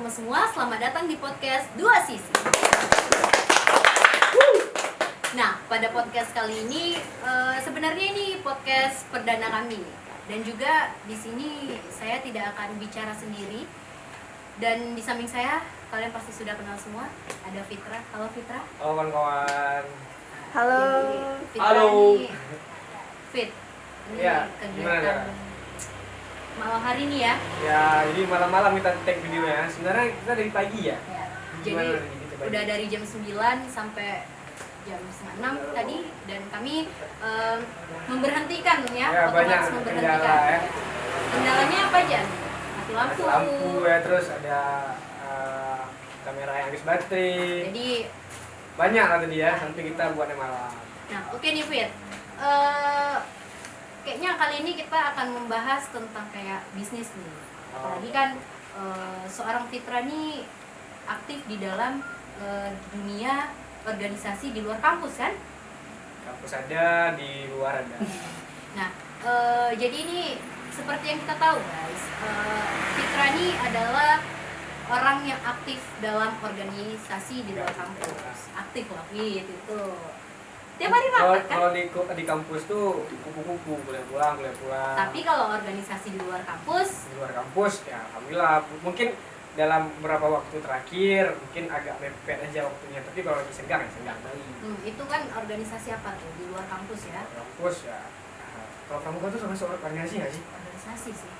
teman-teman semua, selamat datang di podcast Dua Sisi. Nah, pada podcast kali ini sebenarnya ini podcast perdana kami, dan juga di sini saya tidak akan bicara sendiri. Dan di samping saya, kalian pasti sudah kenal semua, ada Fitra. Halo Fitra. Halo kawan-kawan. Halo. Jadi, Fitra Halo. ini Fit. Ini Ya, kegiatan gimana? malam hari ini ya. Ya, jadi malam-malam kita take videonya. Sebenarnya kita dari pagi ya. Ya, Gimana jadi nih kita udah dari jam 9 sampai jam 5:30 tadi, dan kami memberhentikan ya, Ya, banyak otomatis memberhentikan. kendala ya. Kendalanya apa aja? Mati lampu. Mati lampu ya, terus ada kamera yang habis baterai. Jadi, Banyak lah tadi ya, sampai kita buatnya malam. nah oke nih Fit. Kayaknya kali ini kita akan membahas tentang kayak bisnis nih. Apalagi kan seorang Fitra nih aktif di dalam dunia organisasi di luar kampus kan? Kampus ada, di luar ada. Nah, jadi ini seperti yang kita tahu guys, Fitra ini adalah orang yang aktif dalam organisasi di luar kampus. Aktif lah, gitu. Tiap hari rapat kan? Kalau di kampus tuh kupu-kupu, boleh pulang. Tapi kalau organisasi di luar kampus, Di luar kampus ya alhamdulillah. Mungkin dalam beberapa waktu terakhir mungkin agak mepet aja waktunya, tapi kalau lagi senggang ya senggang kali. itu kan organisasi apa tuh di luar kampus ya? Kampus ya, kalau kamu kan tuh sama seorang organisasi nggak sih? Organisasi sih.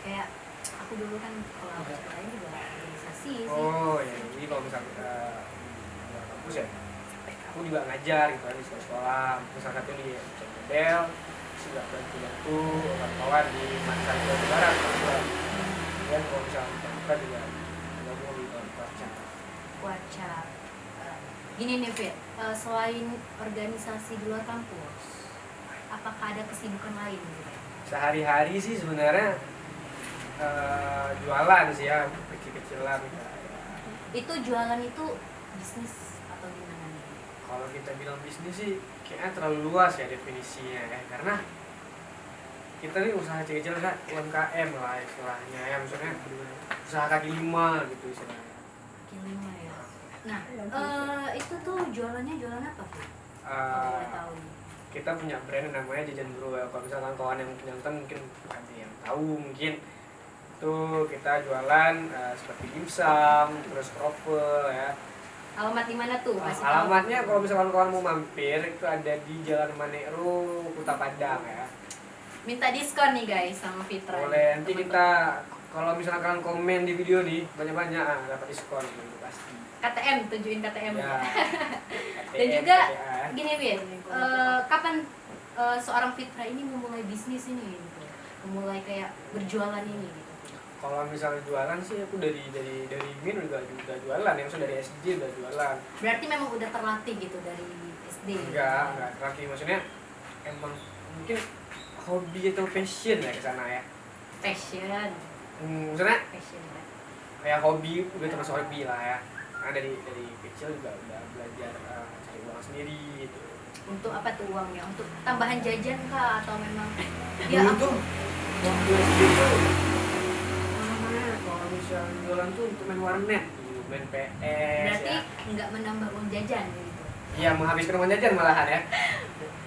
Kayak aku dulu kan kalau aku ceritain juga organisasi sih. Oh ya, jadi kalau misalnya kita di luar kampus ya, aku juga ngajar gitu kan di sekolah. Misalnya satu di model, terus juga bantu kawan-kawan di Mansar Jawa Barat. Dan kalau misalnya kita juga gabung di Kuaca. Waca. Gini nih Fit, selain organisasi di luar kampus, apakah ada kesibukan lain gitu? Sehari-hari sih sebenarnya jualan sih ya, kecil-kecilan ya. Itu jualan itu bisnis atau gimana nih? Kalau kita bilang bisnis sih kayaknya terlalu luas ya definisinya ya, karena kita nih usaha kecil-kecil kan UMKM lah istilahnya ya, maksudnya usaha kaki lima gitu istilahnya. Kilima ya. Nah, itu tuh jualannya jualan apa Fit? Kalau boleh tahu nih. Kita punya brand yang namanya Jajan Bro ya. Kalau misalkan kawan yang mungkin nonton mungkin ada yang tahu, mungkin itu kita jualan seperti dimsum, terus kroffel ya. Alamat di mana tuh? Kasih tahu. Alamatnya kalau misalkan kawan mau mampir itu ada di Jalan Manero, Kuta Padang ya. Minta diskon nih guys sama Fitra. Boleh, nanti teman-teman. kita kalau misalkan kalian komen di video nih banyak-banyak dapat diskon gitu pasti. KTM, tunjukin KTM. Ya. Dan juga KTM. gini Fit, kapan seorang Fitra ini memulai bisnis ini gitu? Memulai kayak berjualan ini gitu. Kalau misalnya jualan sih aku dari min juga jualan ya, maksudnya dari SD udah jualan. Berarti memang udah terlatih gitu dari SD. Enggak terakhir, maksudnya emang mungkin hobi atau passion ya ke sana ya. Passion. Maksudnya Passion ya. kayak hobi, udah termasuk hobi lah ya. Nah dari kecil juga udah belajar cari uang sendiri gitu. Untuk apa tuh uangnya? Untuk tambahan jajan kah atau memang Dulu ya tuh waktu SD tuh namanya kalau misalnya jualan tuh untuk main warnet gitu, main PS. berarti Ya. nggak menambah uang jajan gitu. Iya, menghabiskan uang jajan malahan ya.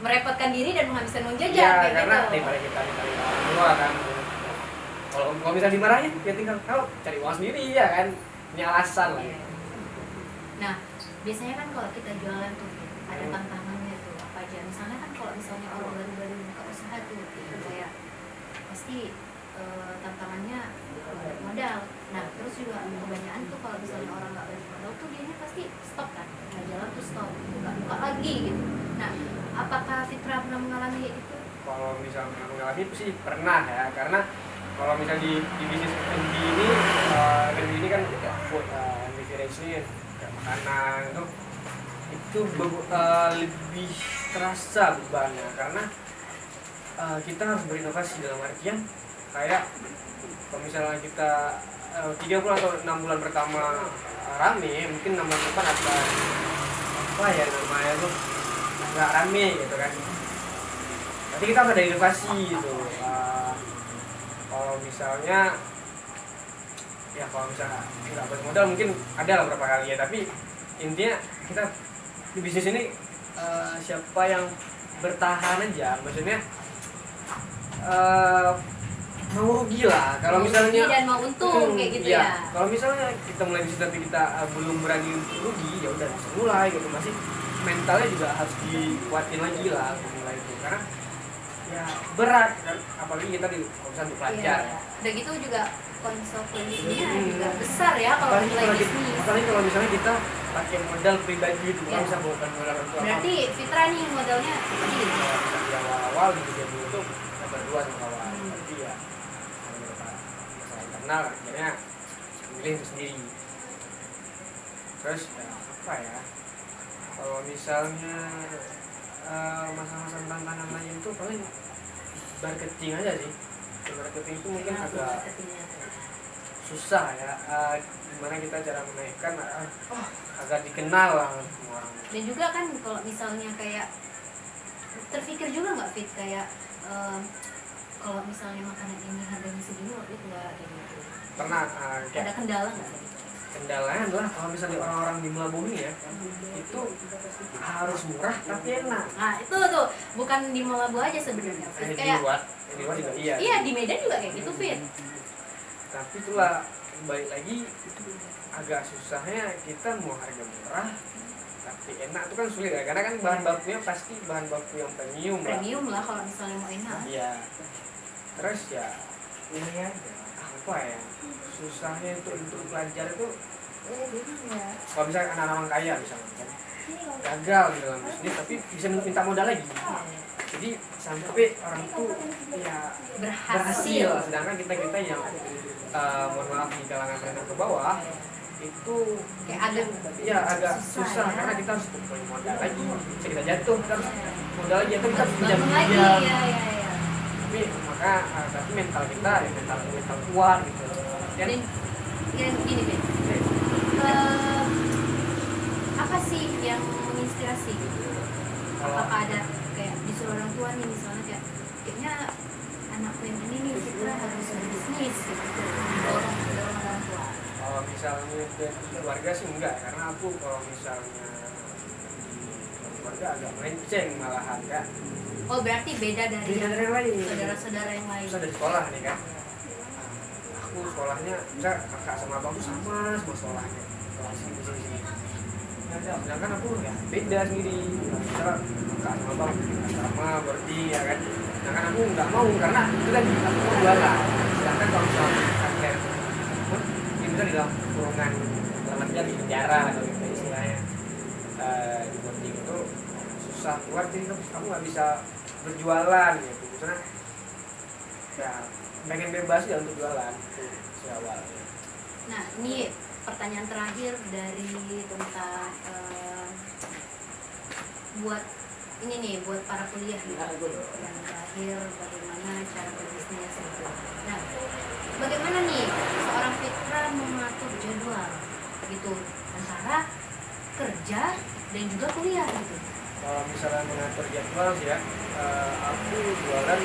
Merepotkan diri dan menghabiskan uang jajan Iya, kayak karena gitu. daripada kita dikali orang tua kan. Kalau misalnya dimarahin, ya tinggal kau cari uang sendiri ya kan. Ini alasan lah. Iya. Nah, biasanya kan kalau kita jualan tuh ada Hmm. tantangannya tuh apa aja. Misalnya kan kalau misalnya orang baru-baru buka usaha tuh itu kayak pasti tantangannya balik modal. Nah, terus juga kebanyakan tuh kalau misalnya orang nggak balik modal tuh dianya pasti stop kan. Nah, jalan tuh stop, buka lagi gitu. Nah, apakah Fitra pernah mengalami kayak gitu? Kalau misalnya mengalami itu sih pernah ya, karena kalau misalnya di bisnis F&B ini kan food and beverage ini kayak makanan itu lebih terasa bebannya, karena kita harus berinovasi dalam artian kayak kalau misalnya kita 3 bulan atau 6 bulan pertama rame, mungkin 6 bulan depan akan apa ya namanya tuh nggak rame gitu kan. Nanti kita harus ada inovasi gitu. Kalau misalnya ya kalau misalnya nggak buat modal mungkin ada lah beberapa kali ya, tapi intinya kita di bisnis ini siapa yang bertahan aja, maksudnya mau rugi lah kalau misalnya dan mau untung kayak gitu ya. Kalau misalnya kita mulai bisnis tapi kita belum berani untuk rugi, ya udah bisa mulai gitu, masih mentalnya juga harus dikuatin lagi lah untuk mulai itu, karena ya berat kan, apalagi kita di misalnya di pelajar. Iya. Udah gitu juga konsekuensinya juga besar ya kalau mulai bisnis. Apalagi kalau misalnya kita pakai modal pribadi gitu, Iya. bisa bukan modal untuk Berarti Fitra nih modalnya ini. di awal-awal gitu dia dulu tuh kita berdua sama kawan, tapi ya karena beberapa masalah internal akhirnya milih itu sendiri. Terus ya, apa ya, kalau misalnya masa-masa tantangan lain itu paling marketing aja sih. Marketing itu mungkin agak susah ya, gimana kita cara menaikkan agar dikenal lah semua orang. Dan juga kan kalau misalnya kayak terpikir juga nggak Fit kayak kalau misalnya makanan ini harganya segini waktu itu nggak kayak gitu. Pernah kayak Ada kendala nggak? kendalanya adalah kalau misalnya orang-orang di Melabumi ya, itu harus murah tapi enak. Nah itu tuh bukan di Melabu aja sebenarnya Fit. Kayak Di luar juga iya. iya di Medan juga kayak gitu Fit. Tapi itulah balik lagi agak susahnya kita mau harga murah tapi enak itu kan sulit ya, karena kan bahan bakunya pasti bahan baku yang premium lah kalau misalnya mau enak. Iya. Terus ya ini aja apa ya, susahnya itu untuk pelajar itu kalau misalnya anak-anak orang kaya misalnya kan gagal di dalam bisnis tapi bisa minta modal lagi, jadi sampai orang itu ya berhasil. Sedangkan kita yang mohon maaf di kalangan menengah ke bawah itu kayak agak susah ya. Karena kita harus punya modal lagi, bisa kita jatuh, kita harus modal lagi atau kita harus pinjam lagi ya. Tapi maka tapi mental kita ya mental kuat gitu. Dan gini deh, apa sih yang menginspirasi gitu? Apakah ada kayak disuruh orang tua nih misalnya kayaknya anakku yang ini nih Fitra harus berbisnis gitu, dorong orang tua? Kalau misalnya dari keluarga sih enggak, karena aku kalau misalnya di keluarga agak melenceng malahan kan. Oh berarti beda dari yang lain, saudara-saudara yang lain. Bisa dari sekolah nih kan. Aku sekolahnya bisa kakak sama abang tuh sama sekolahnya, sini. Sedangkan aku ya beda sendiri. Misal kakak sama abang sama berarti ya kan. Sedangkan aku nggak mau karena itu kan aku mau jualan. Sedangkan kalau misalnya kakek pun kita di dalam kurungan dalam di penjara atau gitu istilahnya di boarding itu susah keluar, jadi kamu nggak bisa berjualan gitu. Misalnya ya pengen bebas ya untuk jualan itu si awal. Nah ini pertanyaan terakhir dari tentang buat ini nih buat para kuliah gitu. Yang terakhir bagaimana cara berbisnis gitu. Nah bagaimana nih seorang Fitra mengatur jadwal gitu antara kerja dan juga kuliah gitu? Kalau misalnya mengatur jadwal sih ya, aku jualan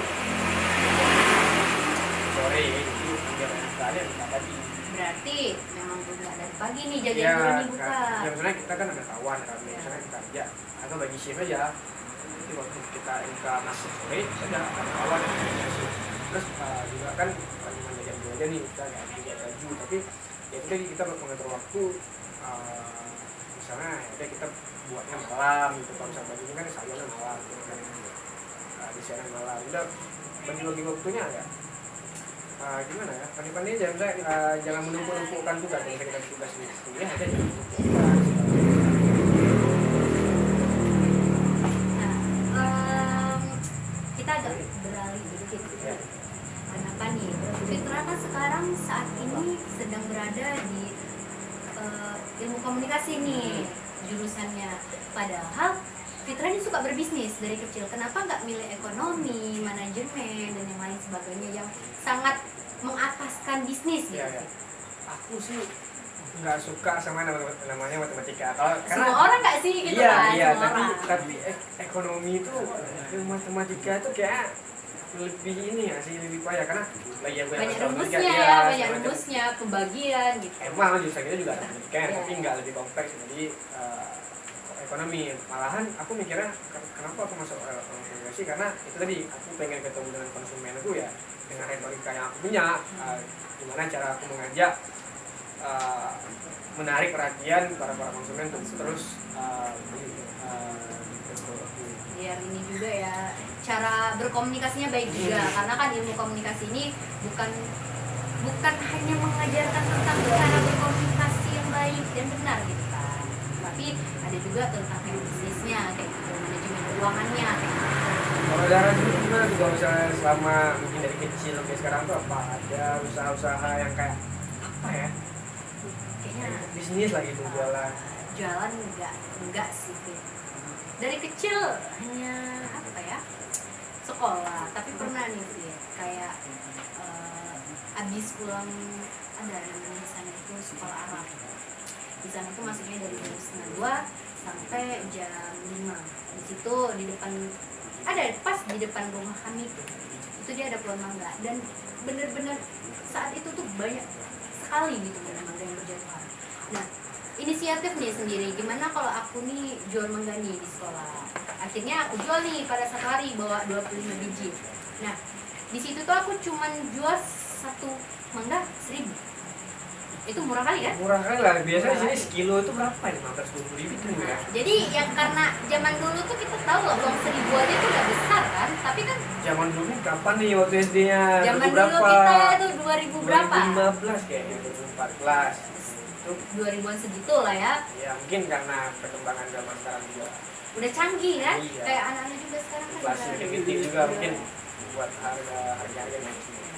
sore itu biar kalian buka pagi. Berarti memang buka dari pagi nih jadi Ya, nih buka. ya misalnya kita kan ada kawan kan, misalnya kita kerja atau bagi shift aja. Jadi waktu kita masuk sore ada kawan yang kerja shift. Terus juga kan cuma jam 2 aja nih kita nggak ada baju, tapi ya itu tadi kita mengatur waktu. Misalnya ya kita buatnya malam gitu, kalau misalnya baju ini kan sayurnya malam gitu kan, desainnya malam, udah bagi waktunya ya gimana ya, pandai-pandai aja, misalnya jangan menumpuk-numpukkan tugas, kalau kita tugas di kuliah aja jangan menumpukkan. Nah, kita agak beralih dikit ya. Kenapa nih? Fitra kan sekarang saat ini sedang berada di ilmu komunikasi nih jurusannya, padahal Fitra ini suka berbisnis dari kecil. Kenapa nggak milih ekonomi, manajemen dan yang lain sebagainya yang sangat mengataskan bisnis gitu? Ya. Aku sih nggak suka sama namanya matematika. Karena semua orang nggak sih gitu iya, kan? Iya, semua orang. tapi ekonomi itu matematika itu kayak lebih ini ya sih, lebih payah karena lagi yang banyak tahu rumusnya kan, ya, banyak semacam rumusnya, pembagian gitu. emang jurusan kita juga ada pendidikan Iya. tapi nggak lebih kompleks. Jadi ekonomi malahan aku mikirnya kenapa aku masuk komunikasi, karena itu tadi aku pengen ketemu dengan konsumen aku ya, dengan retorika yang aku punya, gimana cara aku mengajak menarik perhatian para konsumen untuk terus beli Biar ini juga ya, cara berkomunikasinya baik juga, karena kan ilmu komunikasi ini bukan hanya mengajarkan tentang cara berkomunikasi yang baik dan benar gitu kan, tapi ada juga tentang bisnisnya kayak gitu, manajemen keuangannya kayak gitu. Kalau Dara dulu gimana tuh kalau misalnya selama mungkin dari kecil sampai sekarang tuh apa ada usaha-usaha yang kayak apa ya, Kayaknya bisnis lah gitu, jualan enggak sih Fit. Dari kecil hanya apa ya, sekolah, tapi pernah nih Fit, kayak abis pulang ada namanya di sana itu sekolah Arab. Di sana tuh masuknya dari jam 1:30 sampai jam 5. Di situ di depan ada pas di depan rumah kami itu dia ada pohon mangga, dan bener-bener saat itu tuh banyak sekali gitu mangga yang berjatuhan. Nah, inisiatif nih sendiri, gimana kalau aku nih jual mangga nih di sekolah. Akhirnya aku jual nih pada satu hari bawa 25 biji. Nah, di situ tuh aku cuman jual satu mangga 1.000. Itu murah kali kan? murah kali lah, biasanya di sini sekilo itu berapa ya, 15-20 ribu tuh ya. Jadi yang karena zaman dulu tuh kita tahu loh uang 1.000 aja tuh udah besar kan, tapi kan Zaman dulu kapan nih waktu SD-nya? zaman dulu berapa? kita tuh 2000 berapa? 2015 kayaknya, 2014 Tuh 2000-an segitu lah ya. ya, mungkin karena perkembangan zaman sekarang juga Udah canggih kan? Iya. Kayak anak-anak juga sekarang kan inflasi udah makin juga mungkin buat harga naik semua.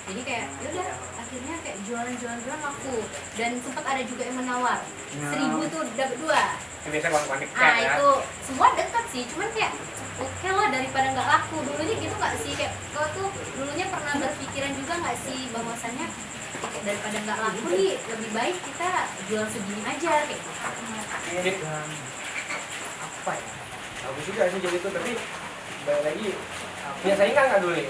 Jadi kayak yaudah akhirnya kayak jualan laku, dan sempat ada juga yang menawar 1.000 tuh dapat 2. Itu biasanya kawan-kawan dekat Ah ya. itu semua dekat sih, cuman kayak oke lah daripada nggak laku. Dulunya gitu nggak sih, kayak kau tuh dulunya pernah berpikiran juga nggak sih bahwasannya kayak daripada nggak laku nih lebih baik kita jual segini aja kayak gitu. Mungkin apa ya, bagus juga sih jadi itu, tapi balik lagi punya saingan nggak dulu nih?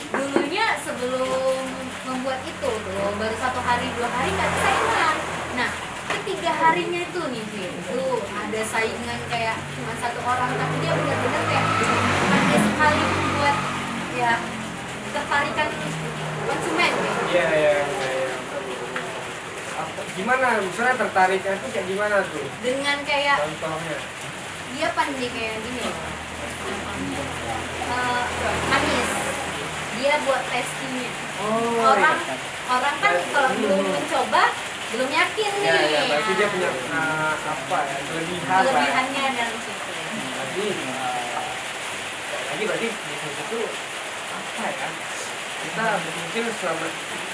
Dulunya sebelum membuat itu tuh baru 1 hari 2 hari nggak ada saingan. Nah ketiga harinya itu nih Vin, tuh ada saingan kayak cuma 1 orang, tapi dia benar-benar kayak pandai sekali membuat ya tertarikan konsumen gitu. Iya. Gimana misalnya tertariknya tuh kayak gimana tuh? Dengan kayak Contohnya? dia pandai kayak gini loh, manis, dia buat testingnya. Orang kan kalau belum mencoba belum yakin nih. Ya, berarti dia punya apa ya, kelebihannya dari situ. Berarti bisnis itu apa ya? Kita mungkin selama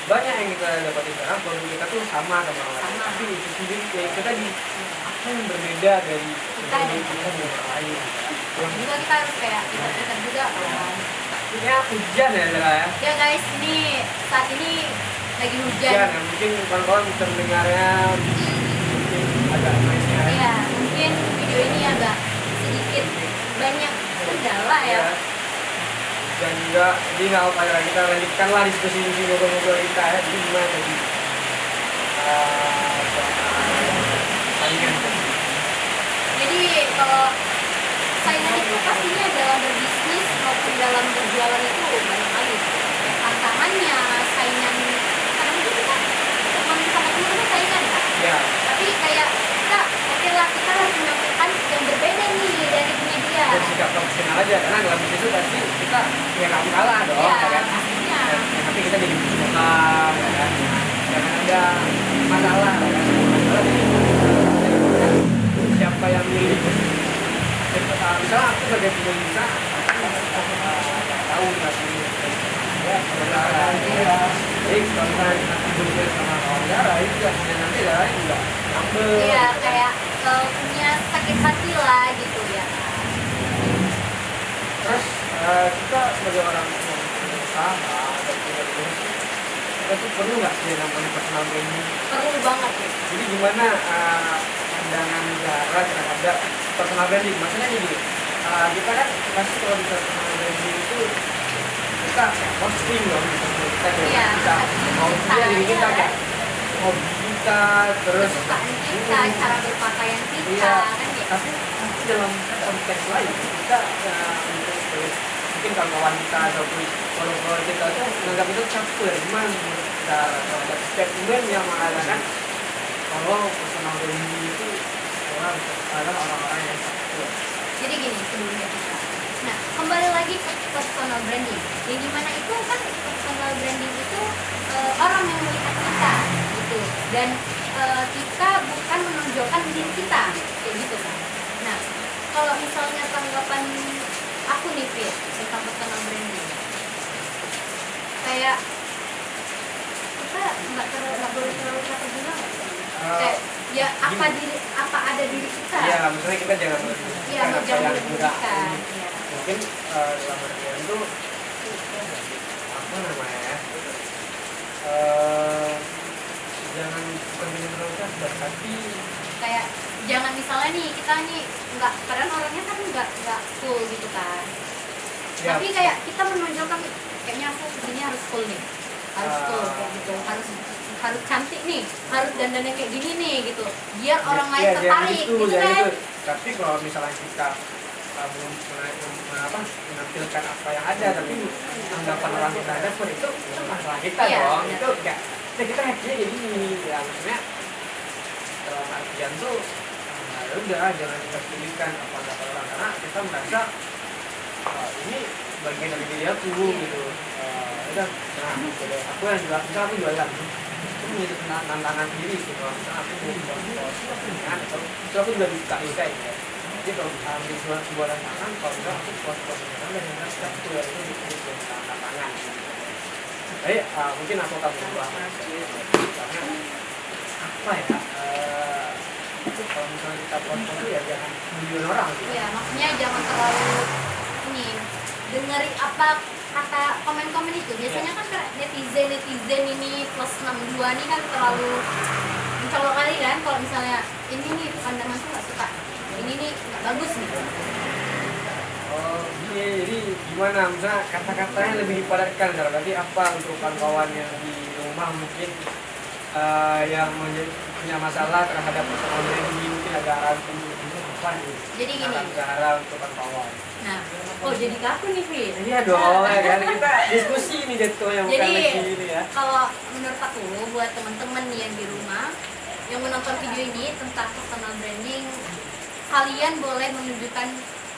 banyak yang kita dapatin sekarang, produk kita tuh sama orang lain. Tapi itu sendiri ya kita di apa yang berbeda dari Kita dengan orang lain. juga kita harus kayak kita juga kan. Ya hujan ya Zara ya. Ya guys, ini saat ini lagi Hujan hujan. ya, mungkin kawan-kawan bisa mendengarnya mungkin agak noise-nya. Iya, mungkin video ini agak sedikit banyak kendala ya. Dan juga jadi nggak apa ya, kita lanjutkanlah diskusi ngobrol-ngobrol kita ya. Jadi gimana tadi saingan? Jadi kalau saingan itu pastinya dalam berbisnis maupun dalam berjualan itu banyak kali. Tantangannya, saingan, kadang itu kita teman sama teman saingan kan. Ya. Tapi kayak kita oke lah, kita harus menyampaikan yang berbeda nih dari punya dia. Dan sikap profesional aja, karena dalam bisnis itu pasti kita ya nggak kalah dong, Iya, ya kan? pastinya. Tapi kita jadi profesional, ya kan? Jangan ada masalah, ya kan? Masalah jadi siapa yang milih. Misalnya aku sebagai pemirsa, tahu nggak sih? Ya, saudara. Jadi kalau misalnya kita tidur sama kawan darah itu ya, nanti darah juga nambah. Iya, kayak punya sakit hati lah gitu ya. Terus kita sebagai orang pengusaha atau punya bisnis, kita tuh perlu nggak sih namanya personal branding? Perlu banget ya. Jadi gimana pandangan Zara terhadap personal branding? Maksudnya gini, kita kan pasti kalau bisa personal branding itu kita kayak posting dong gitu. Kita Iya, kita mau diri kita ya. kayak hobi kita terus Kesukaan kita, cara berpakaian kita, iya, kan gitu. tapi dalam konteks lain kita mungkin kawan kita ataupun follower kita tuh menganggap itu caper, memang kita ada statement yang mengatakan kalau personal branding itu adalah orang-orang yang caper. Jadi gini sebelumnya kita. Nah, kembali lagi ke personal branding. Yang dimana itu kan personal branding itu orang yang melihat kita gitu. Dan kita bukan menonjolkan diri kita kayak gitu kan. Nah, kalau misalnya tanggapan aku nih Fit tentang personal branding, kayak kita nggak boleh terlalu capek juga nggak sih? Kayak ya apa ada diri kita? Iya, maksudnya kita jangan Iya, jangan berlebihan. Iya. mungkin dalam artian itu apa namanya ya? Jangan bukan terlalu caper, tapi Kayak jangan misalnya nih kita nih nggak, padahal orangnya kan nggak full gitu kan. ya, Tapi kayak kita menonjolkan kayaknya aku begini harus full nih, harus full kayak gitu, harus cantik nih, harus dandannya kayak gini nih gitu, biar orang lain ya, tertarik gitu, gitu ya, kan. gitu. Tapi kalau misalnya kita menampilkan apa yang ada tapi anggapan orang kita ada pun itu masalah kita Iya, dong. benar. Itu kayak kita happy jadi ini ya, maksudnya dalam artian tuh ya udah jangan kita pilihkan apa anggapan orang karena kita merasa ini bagian dari diri aku gitu. Udah nah jadi aku yang jual, misalnya aku jualan itu menjadi tantangan diri gitu. Kalau misalnya aku mau jual punya atau itu aku juga disukai gitu. Jadi kalau ambil sebuah tantangan, kalau misalnya aku pos-posnya dan yang harus aku ya itu disebut tantangan. Jadi mungkin aku akan berubah karena apa ya? Kalau misalnya kita pos-pos itu ya jangan milion orang gitu. Iya, maksudnya jangan terlalu ini dengeri apa kata komen-komen itu. Biasanya kan netizen ini plus 62 nih kan terlalu mencolok kali kan. Kalau misalnya ini nih pandangan tuh nggak suka, ini nih nggak bagus gitu. Oh iya, jadi gimana? Misalnya kata-katanya lebih dipadatkan, berarti apa untuk kawan-kawan yang di rumah mungkin yang punya masalah terhadap personal branding mungkin agak ragu apa nih? Jadi gini. Cara untuk kawan-kawan. Nah, oh jadi ke aku nih Fit. Iya dong, ya kan kita diskusi nih jatuhnya bukan Jadi lagi ini ya. kalau menurut aku buat teman-teman nih yang di rumah yang menonton video ini tentang personal branding, kalian boleh menunjukkan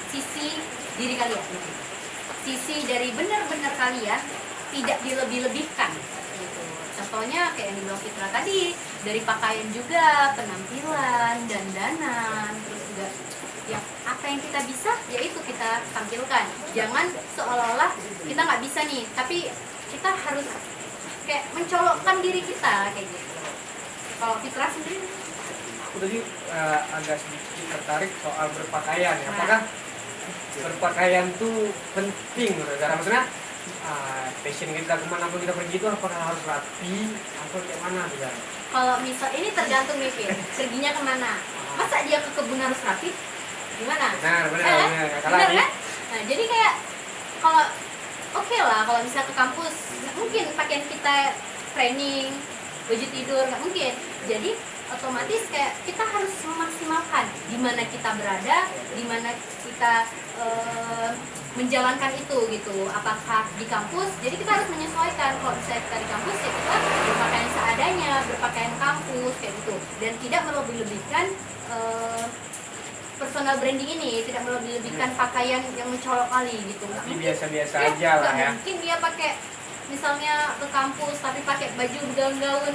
sisi diri kalian, sisi dari benar-benar kalian, tidak dilebih-lebihkan gitu. Contohnya kayak yang dibilang Fitra tadi, dari pakaian juga, penampilan, dandanan, terus juga yang apa yang kita bisa yaitu kita tampilkan. Jangan seolah-olah kita nggak bisa nih, tapi kita harus kayak mencolokkan diri kita kayak gitu. Kalau Fitra sendiri, Aku tadi agak sedikit tertarik soal berpakaian ya. Apakah berpakaian tuh penting karena maksudnya fashion kita kemanapun kita pergi itu apakah harus rapi atau kayak mana gitu? kalau misal ini tergantung nih Fit, perginya kemana? Masa dia ke kebun harus rapi? Gimana? Benar, Benar kan? Nah, jadi kayak kalau oke lah kalau misalnya ke kampus nggak mungkin pakaian kita training, baju tidur, nggak mungkin. Jadi otomatis kayak kita harus memaksimalkan di mana kita berada, di mana kita menjalankan itu gitu. Apakah di kampus? Jadi kita harus menyesuaikan. Kalau misalnya kita di kampus ya kita berpakaian seadanya, berpakaian kampus kayak gitu, dan tidak melebih-lebihkan personal branding ini, tidak melebih-lebihkan pakaian yang mencolok kali gitu. Tapi biasa-biasa aja lah ya. Mungkin dia pakai misalnya ke kampus tapi pakai baju bergaun-gaun,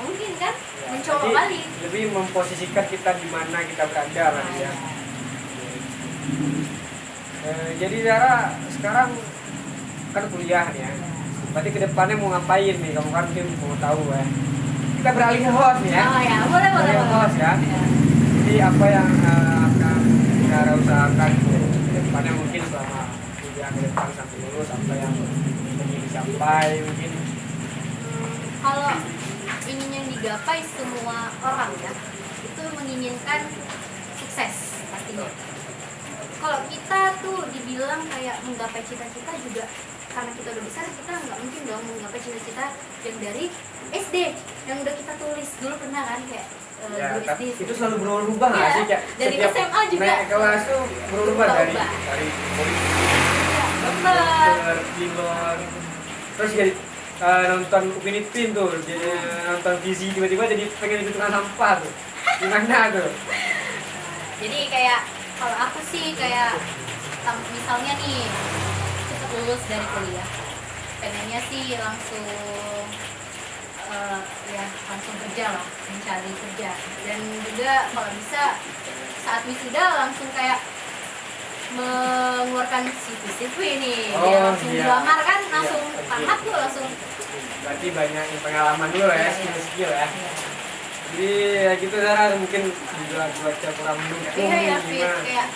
mungkin kan mencolok Jadi, kali. lebih memposisikan kita di mana kita berada lah ya. Jadi Zara sekarang kan kuliah nih ya. Berarti kedepannya mau ngapain nih? Kamu kan mungkin mau tahu ya. Kita beralih host nih ya. Oh ya, boleh. Host ya. Jadi apa yang akan Zara usahakan kedepannya mungkin selama kuliah ke depan sampai lulus, apa yang ingin dicapai mungkin? Kalau ingin yang digapai semua orang ya, itu menginginkan sukses pastinya. Kalau kita tuh dibilang kayak menggapai cita-cita juga karena kita udah besar, kita nggak mungkin dong menggapai cita-cita yang dari SD yang udah kita tulis dulu. Pernah kan kayak Ya, dulu tapi SD itu selalu berubah nggak Iya, sih kayak dari setiap SMA juga. naik kelas tuh berubah dari Berubah. polisi, Iya, bener. dokter, pilot, terus jadi nonton Upin Ipin tuh, jadi nonton visi tiba-tiba jadi pengen ikut tukang sampah tuh, gimana tuh? Jadi kayak kalau aku sih kayak misalnya nih cepet lulus dari kuliah, pengennya sih langsung ya langsung kerja lah, mencari kerja. Dan juga kalau bisa saat wisuda langsung kayak mengeluarkan CV nih, dia langsung iya. dilamar kan, Iya, langsung betul. tamat tuh langsung. Berarti banyak pengalaman dulu ya, Iya, iya. skill-skill ya. Iya. Jadi ya gitu Zara, mungkin juga cuaca kurang mendukung. Iya ya, Fit. gimana? Kayak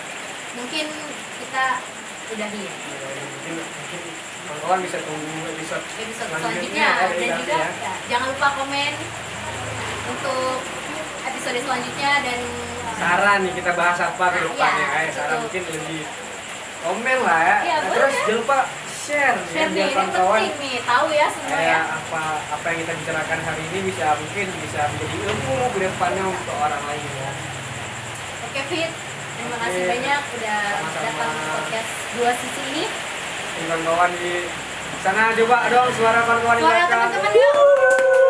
mungkin kita udahi ya Mungkin kawan-kawan bisa tunggu episode selanjutnya. dari Dan kami juga ya. ya, jangan lupa komen untuk episode selanjutnya dan Saran nih kita bahas apa ke Nah, depannya, iya, Saran betul. mungkin lebih komen lah ya. Iya, Nah, boleh. terus jangan lupa share, share ya, nih, biar ini kawan-kawan penting nih, tahu ya semua ya. kayak apa yang kita bicarakan hari ini mungkin bisa menjadi ilmu ke depannya untuk orang lain ya. Oke Fit, terima kasih Oke. banyak udah Sama-sama. datang ke podcast dua sisi ini. Kawan-kawan di sana coba dong suara kawan-kawan di Suara belakang. teman-teman yuk.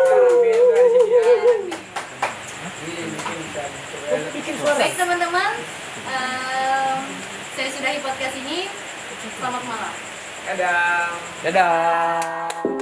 Amin, dari sini ya. Amin. Ini mungkin bisa Baik teman-teman, saya sudahi podcast ini. Selamat malam. Dadah. Dadah.